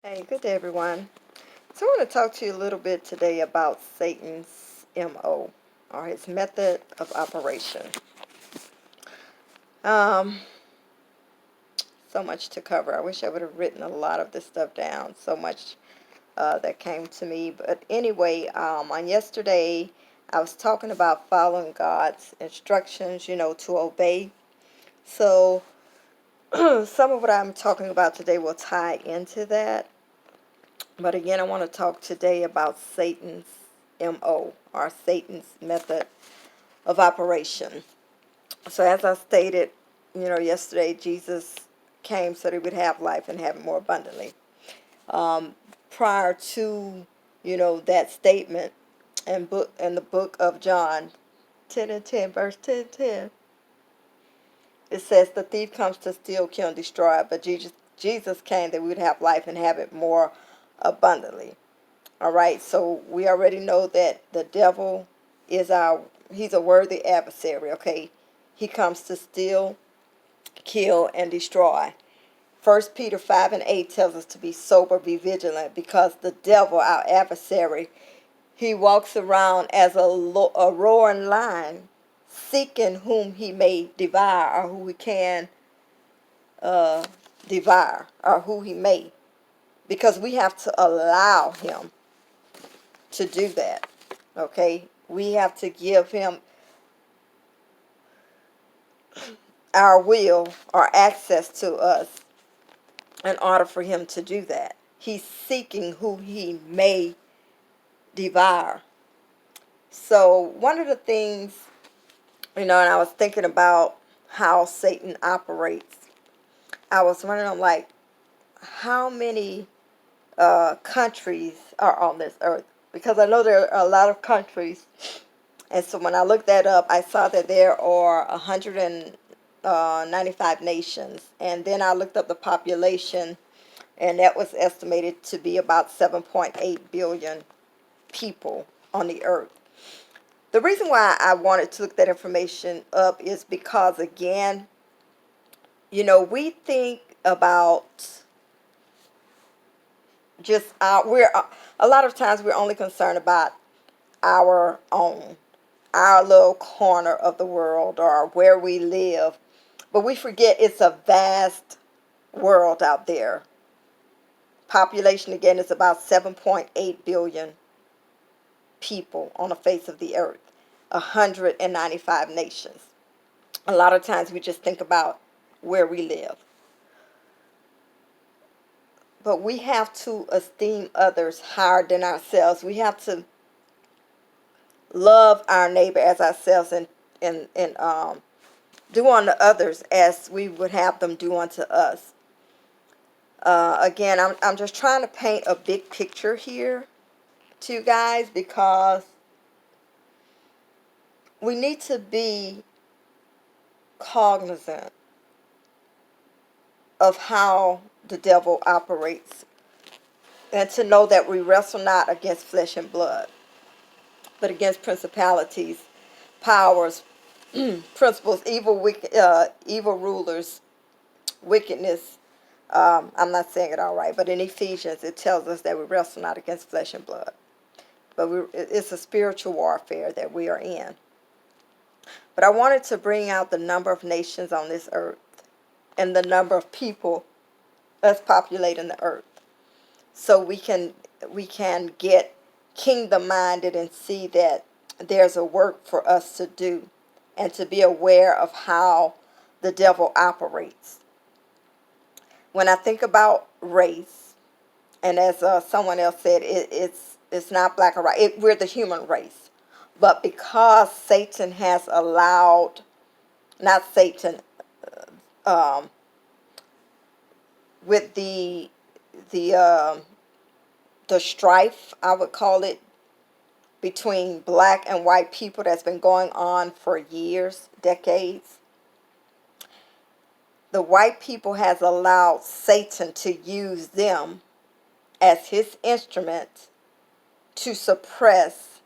Hey, good day, everyone. So, I want to talk to you a little bit today about Satan's MO, or his method of operation. Um, so much to cover. I wish I would have written a lot of this stuff down. So much that came to me. But anyway, on yesterday, I was talking about following God's instructions, to obey. So, some of what I'm talking about today will tie into that. But again, I want to talk today about Satan's MO, or Satan's method of operation. So, as I stated, yesterday, Jesus came so that he would have life and have it more abundantly. Um, Prior to, that statement in the book of John 10 and 10, verse 10 and 10, it says, "The thief comes to steal, kill, and destroy, but Jesus came that we would have life and have it more abundantly." All right, so we already know that the devil he's a worthy adversary, okay? He comes to steal, kill, and destroy. First Peter 5 and 8 tells us to be sober, be vigilant, because the devil, our adversary, he walks around as a roaring lion, seeking whom he may devour, or who he can uh, devour, or who he may, because we have to allow him to do that. Okay, we have to give him our will or access to us in order for him to do that. He's seeking who he may devour. So one of the things, and I was thinking about how Satan operates. I was wondering, like, how many countries are on this earth? Because I know there are a lot of countries. And so when I looked that up, I saw that there are 195 nations. And then I looked up the population, and that was estimated to be about 7.8 billion people on the earth. The reason why I wanted to look that information up is because, again, we think about just we're a lot of times we're only concerned about our little corner of the world or where we live. But we forget it's a vast world out there. Population, again, is about 7.8 billion people on the face of the earth, 195 nations. A lot of times we just think about where we live. But we have to esteem others higher than ourselves. We have to love our neighbor as ourselves, and do unto others as we would have them do unto us. Again, I'm just trying to paint a big picture here to you guys, because we need to be cognizant of how the devil operates, and to know that we wrestle not against flesh and blood, but against principalities, powers, principles, evil rulers, wickedness. I'm not saying it all right, but in Ephesians it tells us that we wrestle not against flesh and blood, but it's a spiritual warfare that we are in. But I wanted to bring out the number of nations on this earth and the number of people that's populating the earth, so we can get kingdom minded and see that there's a work for us to do, and to be aware of how the devil operates. When I think about race, and as someone else said, it's not black or white. We're the human race, but because Satan has allowed, not Satan, um, with the the strife, I would call it, between black and white people that's been going on for years, decades. The white people has allowed Satan to use them as his instrument to suppress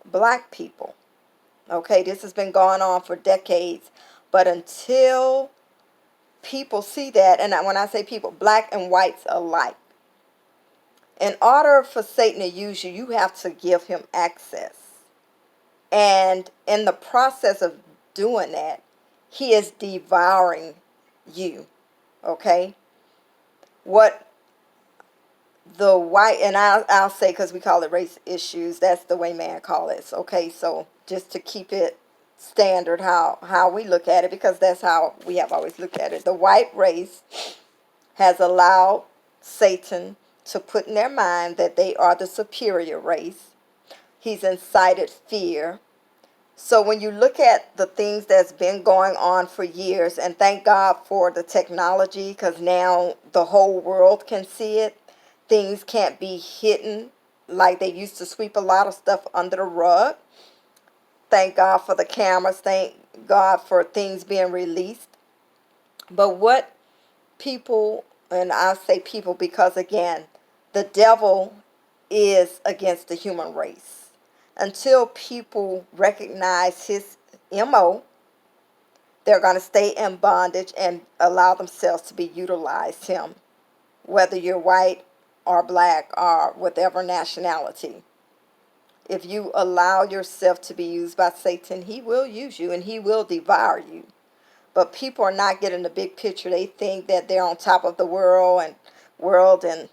black people. Okay, this has been going on for decades, but until people see that, and when I say people, black and whites alike, In order for Satan to use you, you have to give him access. And in the process of doing that, he is devouring you. Okay? What the white, and I'll say, because we call it race issues, that's the way man call it. Okay, so just to keep it standard how we look at it, because that's how we have always looked at it. The white race has allowed Satan to put in their mind that they are the superior race. He's incited fear. So when you look at the things that's been going on for years, and thank God for the technology, because now the whole world can see it. Things can't be hidden like they used to sweep a lot of stuff under the rug. Thank God for the cameras. Thank God for things being released. But what people, and I say people because again, the devil is against the human race. Until people recognize his MO, they're going to stay in bondage and allow themselves to be utilized him, whether you're white or black or whatever nationality. If you allow yourself to be used by Satan, he will use you and he will devour you. But people are not getting the big picture. They think that they're on top of the world and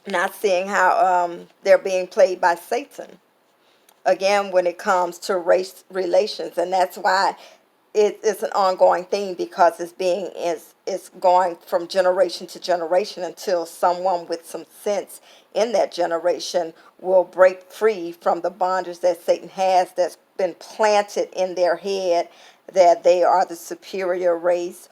not seeing how they're being played by Satan. Again, when it comes to race relations, and that's why it's an ongoing thing, because it's going from generation to generation until someone with some sense in that generation will break free from the bondage that Satan has, that's been planted in their head, that they are the superior race,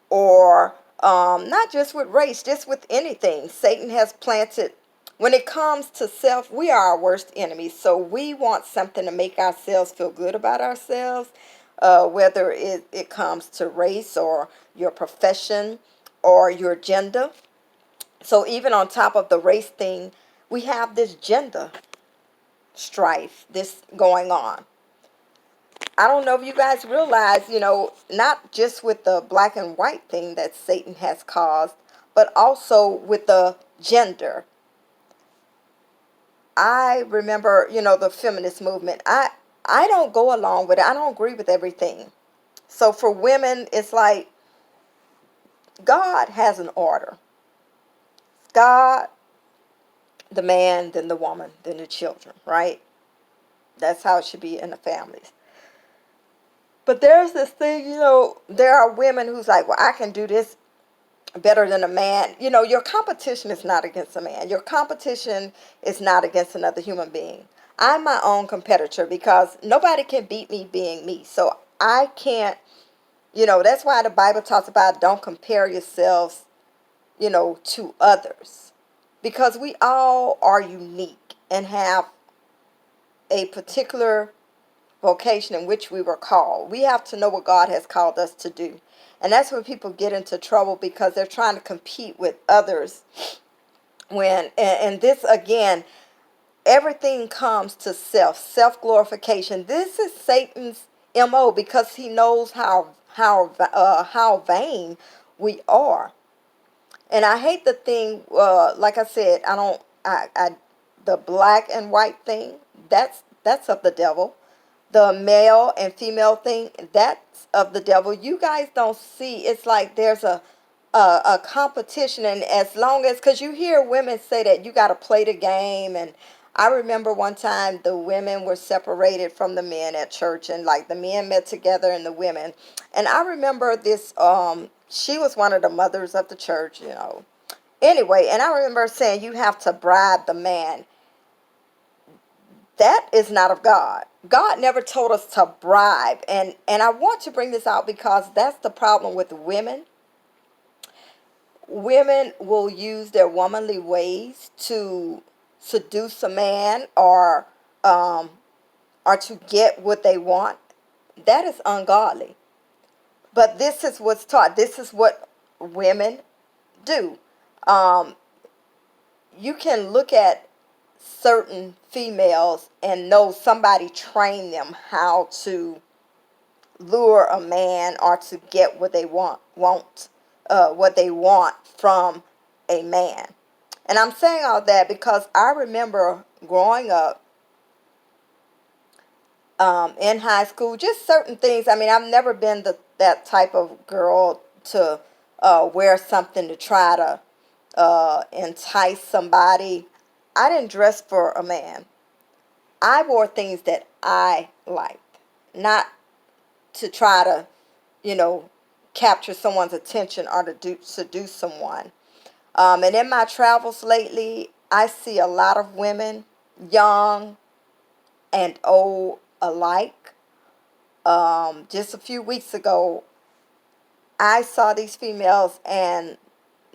or not just with race, just with anything. Satan has planted. When it comes to self, we are our worst enemies. So we want something to make ourselves feel good about ourselves, whether it comes to race or your profession or your gender. So even on top of the race thing, we have this gender strife, this going on. I don't know if you guys realize, not just with the black and white thing that Satan has caused, but also with the gender. I remember, the feminist movement. I don't go along with it. I don't agree with everything. So for women, it's like God has an order. God, the man, then the woman, then the children, right? That's how it should be in the families. But there's this thing, there are women who's like, well, I can do this better than a man. Your competition is not against a man. Your competition is not against another human being. I'm my own competitor because nobody can beat me being me. So I can't, that's why the Bible talks about don't compare yourselves, to others. Because we all are unique and have a particular vocation in which we were called. We have to know what God has called us to do. And that's when people get into trouble, because they're trying to compete with others. And this again, everything comes to self glorification. This is Satan's MO, because he knows how vain we are. And I hate the thing, like I said, the black and white thing, that's of the devil. The male and female thing, that's of the devil. You guys don't see, it's like there's a competition, and as long as, because you hear women say that you got to play the game. And I remember one time the women were separated from the men at church, and like the men met together and the women. And I remember this, she was one of the mothers of the church. Anyway, and I remember saying, you have to bribe the man. That is not of God. God never told us to bribe. And I want to bring this out because that's the problem with women. Women will use their womanly ways to seduce a man, um, or to get what they want. That is ungodly. But this is what's taught. This is what women do. Um, you can look at certain females and know somebody trained them how to lure a man or to get what they want from a man. And I'm saying all that because I remember growing up in high school, just certain things. I mean, I've never been that type of girl to wear something to try to entice somebody. I didn't dress for a man. I wore things that I liked, not to try to, you know, capture someone's attention or to seduce someone. And in my travels lately, I see a lot of women, young and old alike. Just a few weeks ago, I saw these females and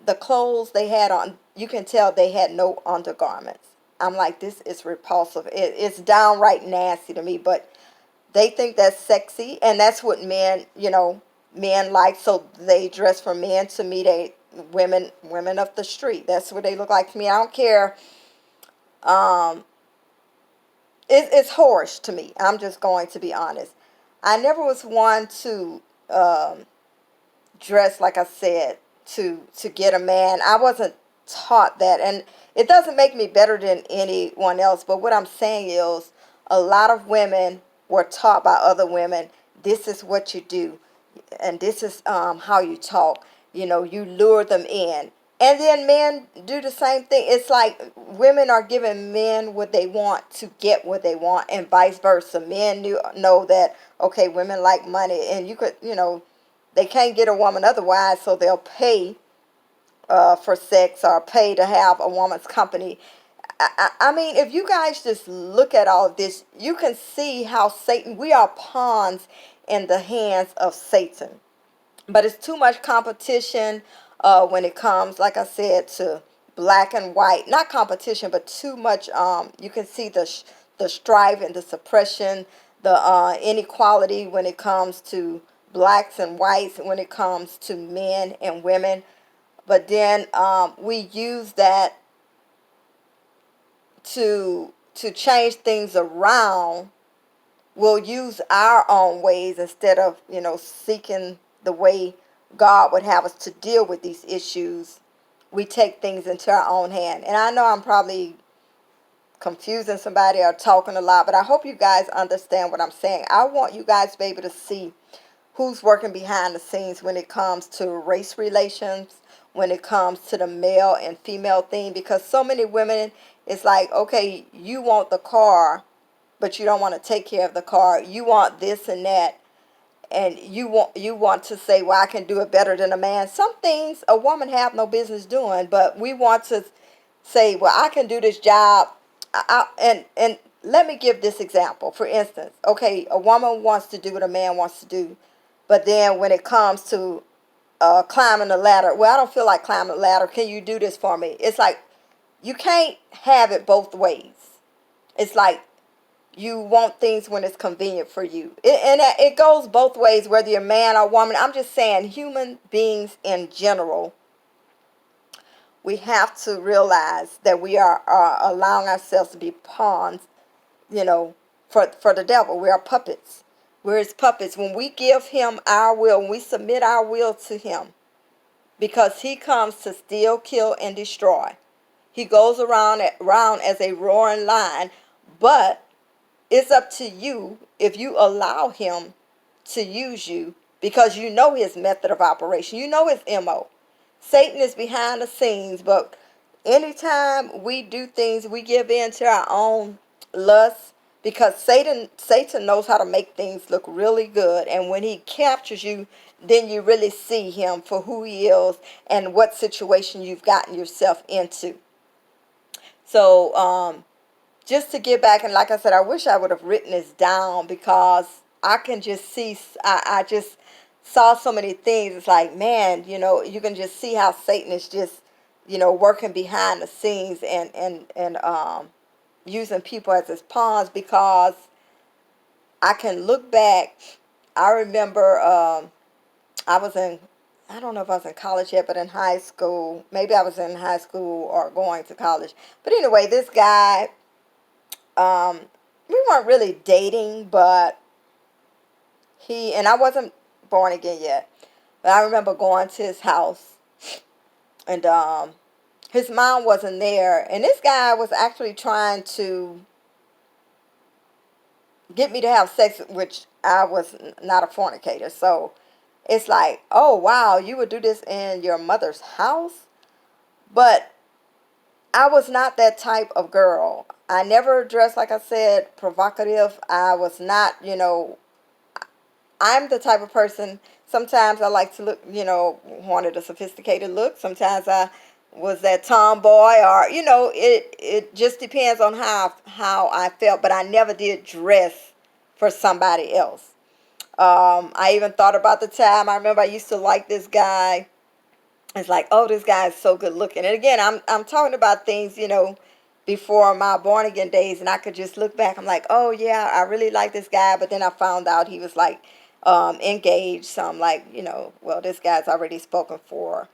the clothes they had on, you can tell they had no undergarments. I'm like, this is repulsive. It's downright nasty to me, but they think that's sexy, and that's what men, men like. So they dress for men. To me, they women of the street. That's what they look like to me. I don't care. Um, it's whorish to me. I'm just going to be honest. I never was one to dress like I said to get a man. I wasn't taught that, and it doesn't make me better than anyone else. But what I'm saying is, a lot of women were taught by other women. This is what you do, and this is how you talk. You lure them in, and then men do the same thing. It's like women are giving men what they want to get what they want, and vice versa. Men know that, okay, women like money, and you could, they can't get a woman otherwise, so they'll pay for sex or pay to have a woman's company. I mean, if you guys just look at all of this, you can see how Satan, we are pawns in the hands of Satan. But it's too much competition when it comes, like I said, to black and white. Not competition, but too much. You can see the strife and the suppression, the inequality when it comes to blacks and whites, when it comes to men and women. But then we use that to change things around. We'll use our own ways instead of, seeking the way God would have us to deal with these issues. We take things into our own hand. And I know I'm probably confusing somebody or talking a lot, but I hope you guys understand what I'm saying. I want you guys to be able to see who's working behind the scenes when it comes to race relations, when it comes to the male and female thing, because so many women, it's like, okay, you want the car, but you don't want to take care of the car. You want this and that, and you want to say, well, I can do it better than a man. Some things a woman have no business doing, but we want to say, well, I can do this job. And let me give this example. For instance, okay, a woman wants to do what a man wants to do, but then when it comes to climbing the ladder, well, I don't feel like climbing the ladder. Can you do this for me? It's like you can't have it both ways. It's like you want things when it's convenient for you. And it goes both ways, whether you're man or woman. I'm just saying, human beings in general, we have to realize that we are allowing ourselves to be pawns, you know, for the devil. We are puppets. We're his puppets. When we give him our will, when we submit our will to him, because he comes to steal, kill, and destroy. He goes around as a roaring lion, but it's up to you if you allow him to use you, because you know his method of operation. You know his MO. Satan is behind the scenes, but anytime we do things, we give in to our own lust, because Satan knows how to make things look really good, and when he captures you, then you really see him for who he is and what situation you've gotten yourself into. So just to get back, and like I said, I wish I would have written this down, because I can just see, I just saw so many things. It's like, man, you can just see how Satan is just, working behind the scenes, and using people as his pawns, because I can look back. I remember I was in, I don't know if I was in college yet, but in high school. Maybe I was in high school or going to college. But anyway, this guy, um, we weren't really dating, but and I wasn't born again yet. But I remember going to his house, and his mom wasn't there, and this guy was actually trying to get me to have sex, which I was not a fornicator. So it's like, oh wow, you would do this in your mother's house? But I was not that type of girl. I never dressed, like I said, provocative. I was not, I'm the type of person, sometimes I like to look, wanted a sophisticated look. Sometimes I was that tomboy, or, it just depends on how I felt, but I never did dress for somebody else. I even thought about the time I remember I used to like this guy. It's like, oh, this guy is so good looking. And again, I'm talking about things, before my born again days, and I could just look back. I'm like, oh yeah, I really like this guy, but then I found out he was like engaged. So I'm like, well, this guy's already spoken for.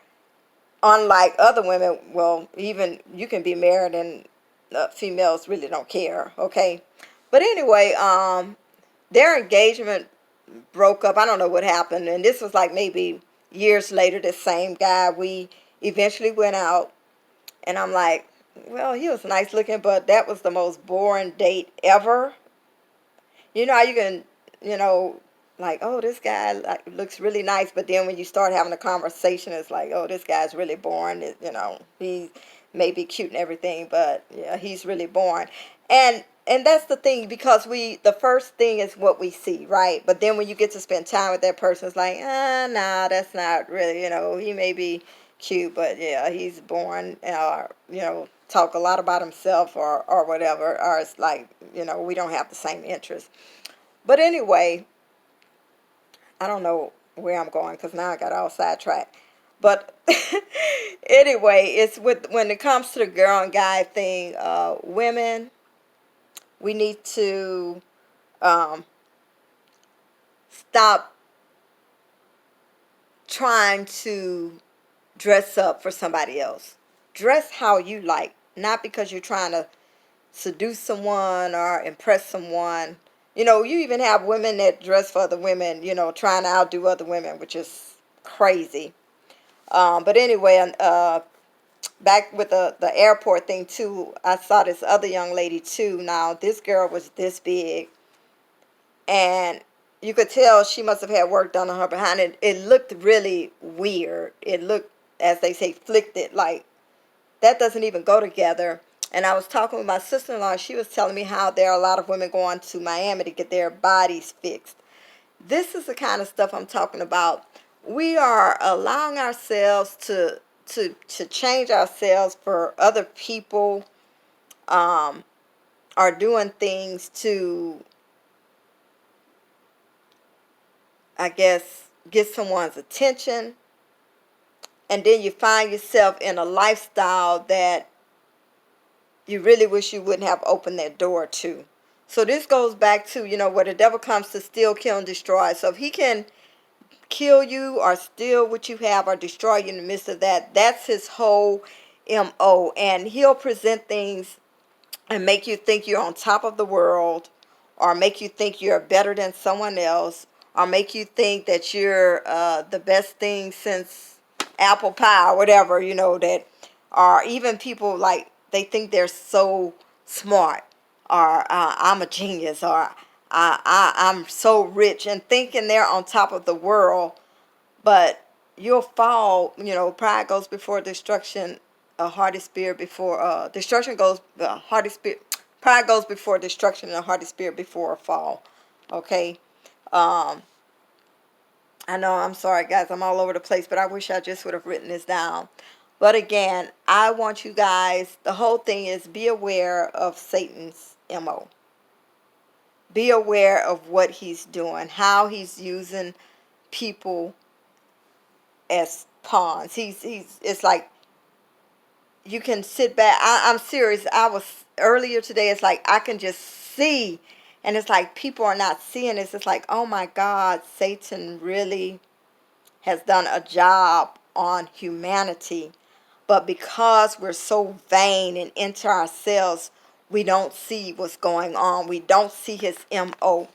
Unlike other women, well, even you can be married and females really don't care. Okay, but anyway, their engagement broke up. I don't know what happened, and this was like maybe years later. This same guy, we eventually went out, and I'm like, well, he was nice looking, but that was the most boring date ever. You know how you can, you know, like, oh, this guy like looks really nice, but then when you start having a conversation, it's like, oh, this guy's really boring. He may be cute and everything, but yeah, he's really boring. And that's the thing, because the first thing is what we see, right? But then when you get to spend time with that person, it's like, nah, that's not really, he may be cute, but yeah, he's boring, or talk a lot about himself, or whatever, or it's like, we don't have the same interests. But anyway, I don't know where I'm going because now I got all sidetracked. But anyway, it's with when it comes to the girl and guy thing, women, we need to um, stop trying to dress up for somebody else. Dress how you like, not because you're trying to seduce someone or impress someone. You even have women that dress for other women, trying to outdo other women, which is crazy. But anyway, back with the airport thing too, I saw this other young lady too. Now, this girl was this big, and you could tell she must have had work done on her behind it. It looked really weird. It looked, as they say, flicked it, like that doesn't even go together. And I was talking with my sister-in-law. She was telling me how there are a lot of women going to Miami to get their bodies fixed. This is the kind of stuff I'm talking about. We are allowing ourselves to change ourselves for other people, um, are doing things to, I guess, get someone's attention. And then you find yourself in a lifestyle that you really wish you wouldn't have opened that door to. So this goes back to, where the devil comes to steal, kill, and destroy. So if he can kill you or steal what you have or destroy you in the midst of that, that's his whole MO. And he'll present things and make you think you're on top of the world, or make you think you're better than someone else, or make you think that you're the best thing since apple pie, or whatever, that, or even people like they think they're so smart, or I'm a genius, or I'm so rich, and thinking they're on top of the world. But you'll fall. Pride goes before destruction, a haughty spirit before destruction goes, haughty spirit, pride goes before destruction, and a haughty spirit before a fall. Okay. um I know, I'm sorry guys, I'm all over the place, but I wish I just would have written this down. But again, I want you guys, the whole thing is, be aware of Satan's MO. Be aware of what he's doing, how he's using people as pawns. He's it's like you can sit back. I'm serious. I was earlier today. It's like I can just see, and it's like people are not seeing this. It's like, oh my God, Satan really has done a job on humanity. But because we're so vain and into ourselves, we don't see what's going on. We don't see his MO.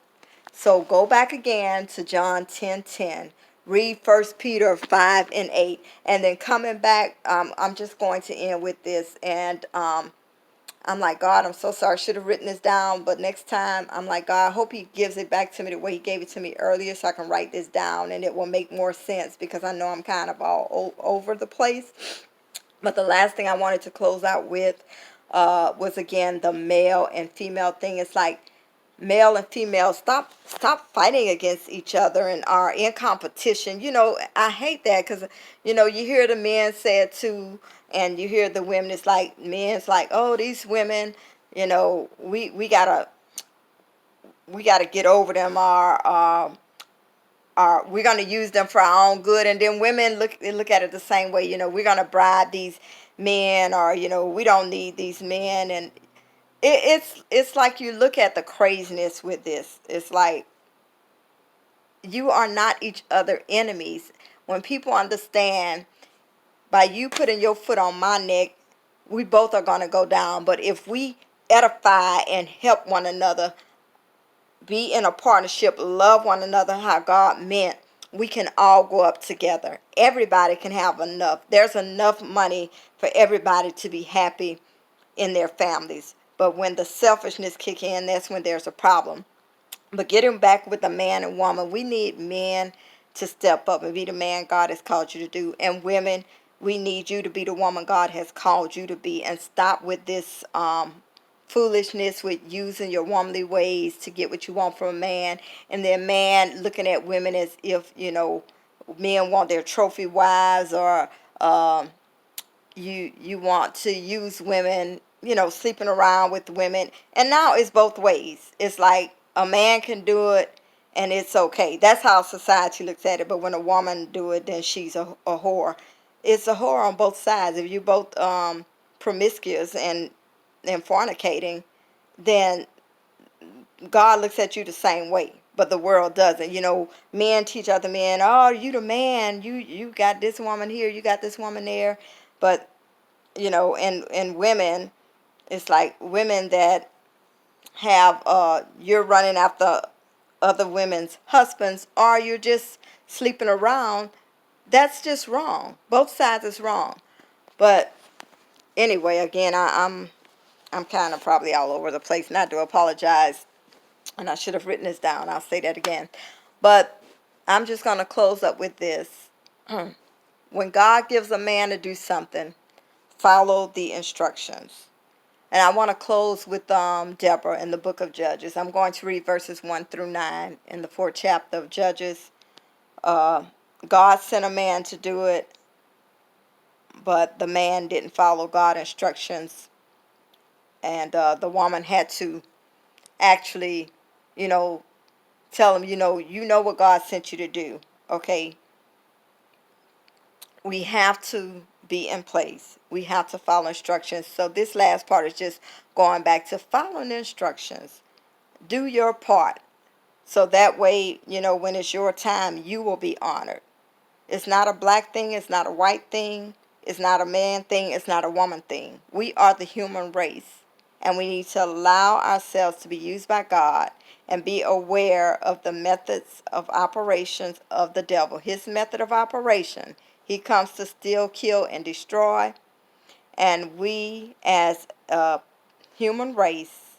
So go back again to John 10:10. Read 1 Peter 5 and 8. And then coming back, I'm just going to end with this. And I'm like, God, I'm so sorry. I should have written this down. But next time, I'm like, God, I hope he gives it back to me the way he gave it to me earlier so I can write this down and it will make more sense, because I know I'm kind of all over the place. But the last thing I wanted to close out with was, again, the male and female thing. It's like, male and female, stop fighting against each other and are in competition. I hate that, because you hear the men say it too, and you hear the women. It's like, men's like, oh, these women, we gotta get over them, are we're going to use them for our own good. And then women look at it the same way. We're going to bribe these men, or we don't need these men. And it's like, you look at the craziness with this. It's like, you are not each other enemies. When people understand, by you putting your foot on my neck, we both are going to go down. But if we edify and help one another, be in a partnership, love one another how God meant, we can all go up together. Everybody can have enough. There's enough money for everybody to be happy in their families. But when the selfishness kick in, that's when there's a problem. But getting back with the man and woman, we need men to step up and be the man God has called you to do. And women, we need you to be the woman God has called you to be. And stop with this foolishness with using your womanly ways to get what you want from a man. And then man looking at women as if, men want their trophy wives, or you want to use women, sleeping around with women. And now it's both ways. It's like, a man can do it and it's okay. That's how society looks at it. But when a woman do it, then she's a whore. It's a whore on both sides. If you both promiscuous and fornicating, then God looks at you the same way. But the world doesn't. Men teach other men, oh, you the man, you got this woman here, you got this woman there. But and women, it's like, women that have you're running after other women's husbands, or you're just sleeping around. That's just wrong. Both sides is wrong. But anyway, again, I'm kind of probably all over the place, and I do apologize. And I should have written this down. I'll say that again. But I'm just going to close up with this. When God gives a man to do something, follow the instructions. And I want to close with Deborah in the book of Judges. I'm going to read verses 1 through 9 in the 4th chapter of Judges. God sent a man to do it, but the man didn't follow God's instructions. And the woman had to actually, tell him, you know what God sent you to do. Okay, we have to be in place. We have to follow instructions. So this last part is just going back to following the instructions. Do your part. So that way, when it's your time, you will be honored. It's not a black thing. It's not a white thing. It's not a man thing. It's not a woman thing. We are the human race. And we need to allow ourselves to be used by God and be aware of the methods of operations of the devil. His method of operation, he comes to steal, kill, and destroy. And we, as a human race,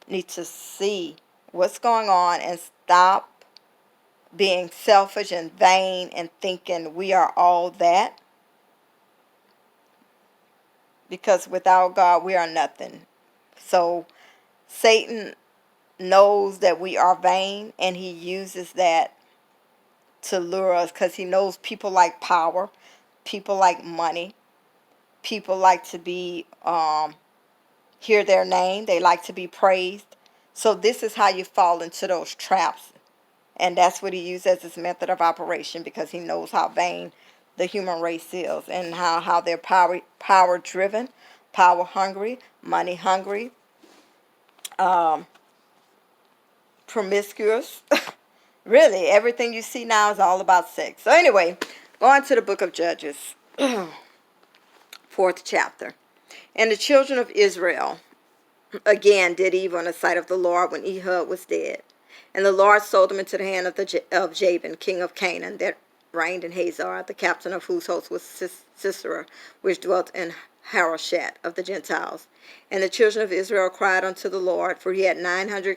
need to see what's going on and stop being selfish and vain and thinking we are all that. Because without God, we are nothing. So Satan knows that we are vain, and he uses that to lure us, because he knows people like power, people like money, people like to be hear their name, they like to be praised. So this is how you fall into those traps. And that's what he uses as his method of operation, because he knows how vain the human race is, and how they're power driven, power hungry, money hungry, promiscuous. Really, everything you see now is all about sex. So anyway, going to the book of Judges, 4th chapter. And the children of Israel again did evil in the sight of the Lord when Ehud was dead. And the Lord sold them into the hand of Jabin, king of Canaan, that reigned in Hazor, the captain of whose host was Sisera, which dwelt in Harosheth of the Gentiles. And the children of Israel cried unto the Lord, for he had 900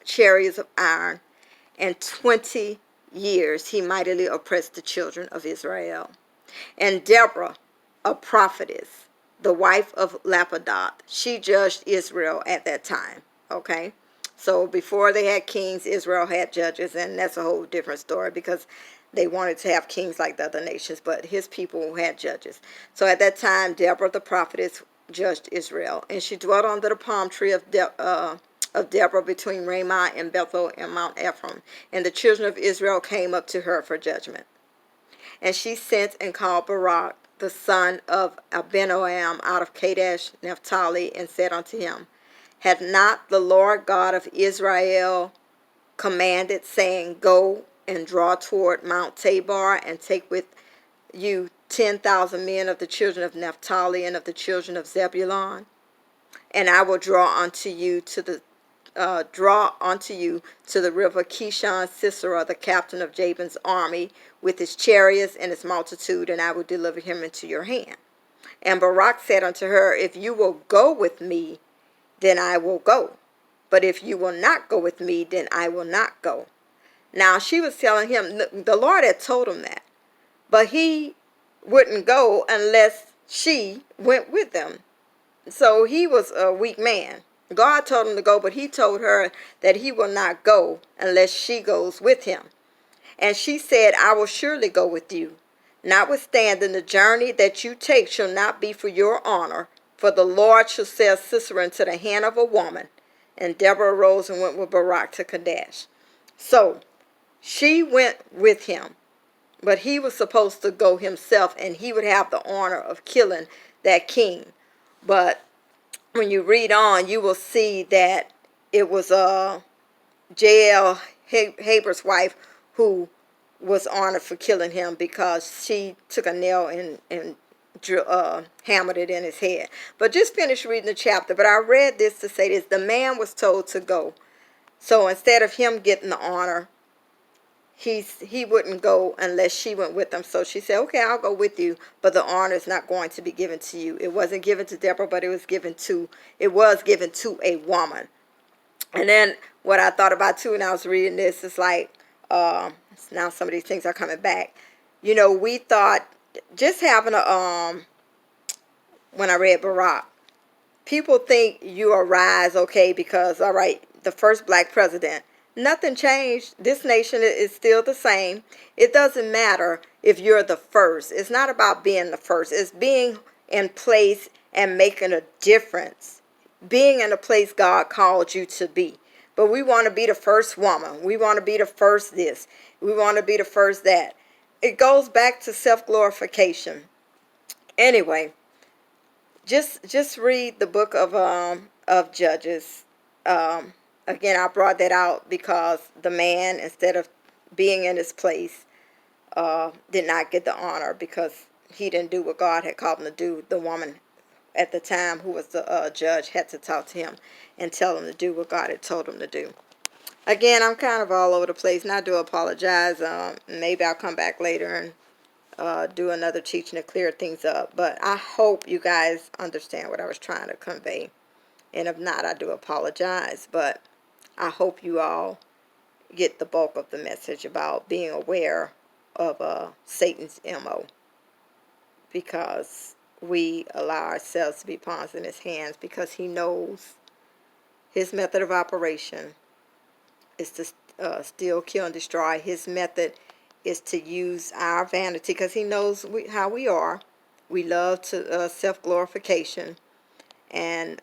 chariots of iron, and 20 years he mightily oppressed the children of Israel. And Deborah, a prophetess, the wife of Lapidoth, she judged Israel at that time. Okay? So before they had kings, Israel had judges, and that's a whole different story because they wanted to have kings like the other nations, but his people had judges. So at that time, Deborah the prophetess judged Israel, and she dwelt under the palm tree of Deborah between Ramah and Bethel and Mount Ephraim. And the children of Israel came up to her for judgment. And she sent and called Barak, the son of Abinoam, out of Kadesh Naphtali, and said unto him, Hath not the Lord God of Israel commanded, saying, Go and draw toward Mount Tabor, and take with you 10,000 men of the children of Naphtali and of the children of Zebulun? And I will draw unto you to the river Kishon Sisera, the captain of Jabin's army, with his chariots and his multitude, and I will deliver him into your hand. And Barak said unto her, If you will go with me, then I will go. But if you will not go with me, then I will not go. Now she was telling him, the Lord had told him that, but he wouldn't go unless she went with him. So he was a weak man. God told him to go, but he told her that he will not go unless she goes with him. And she said, I will surely go with you. Notwithstanding, the journey that you take shall not be for your honor, for the Lord shall sell Sisera into the hand of a woman. And Deborah arose and went with Barak to Kadesh. So she went with him, but he was supposed to go himself, and he would have the honor of killing that king. But when you read on, you will see that it was Jael, Haber's wife, who was honored for killing him because she took a nail and hammered it in his head. But just finish reading the chapter. But I read this to say this. The man was told to go. So instead of him getting the honor, he wouldn't go unless she went with him. So she said, okay, I'll go with you, but the honor is not going to be given to you. It wasn't given to Deborah, but it was given to a woman. And then what I thought about too, and I was reading this, is like, now some of these things are coming back. You know, we thought just having when I read Barack, people think you are rise, okay, because, all right, the first black president, nothing changed. This nation is still the same. It doesn't matter if you're the first. It's not about being the first. It's being in place and making a difference. Being in the place God called you to be. But we want to be the first woman. We want to be the first this. We want to be the first that. It goes back to self-glorification. Anyway, just read the book of Judges. Again, I brought that out because the man, instead of being in his place, did not get the honor because he didn't do what God had called him to do. The woman at the time, who was the judge, had to talk to him and tell him to do what God had told him to do. Again, I'm kind of all over the place, and I do apologize. Maybe I'll come back later and do another teaching to clear things up. But I hope you guys understand what I was trying to convey. And if not, I do apologize. But I hope you all get the bulk of the message about being aware of Satan's MO. Because we allow ourselves to be pawns in his hands, because he knows his method of operation is to steal, kill, and destroy. His method is to use our vanity, because he knows how we are. We love to self-glorification, and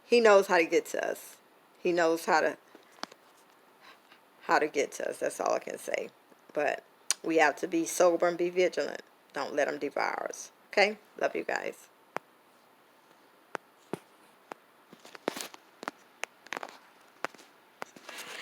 he knows how to get to us. He knows how to get to us. That's all I can say. But we have to be sober and be vigilant. Don't let them devour us. Okay? Love you guys.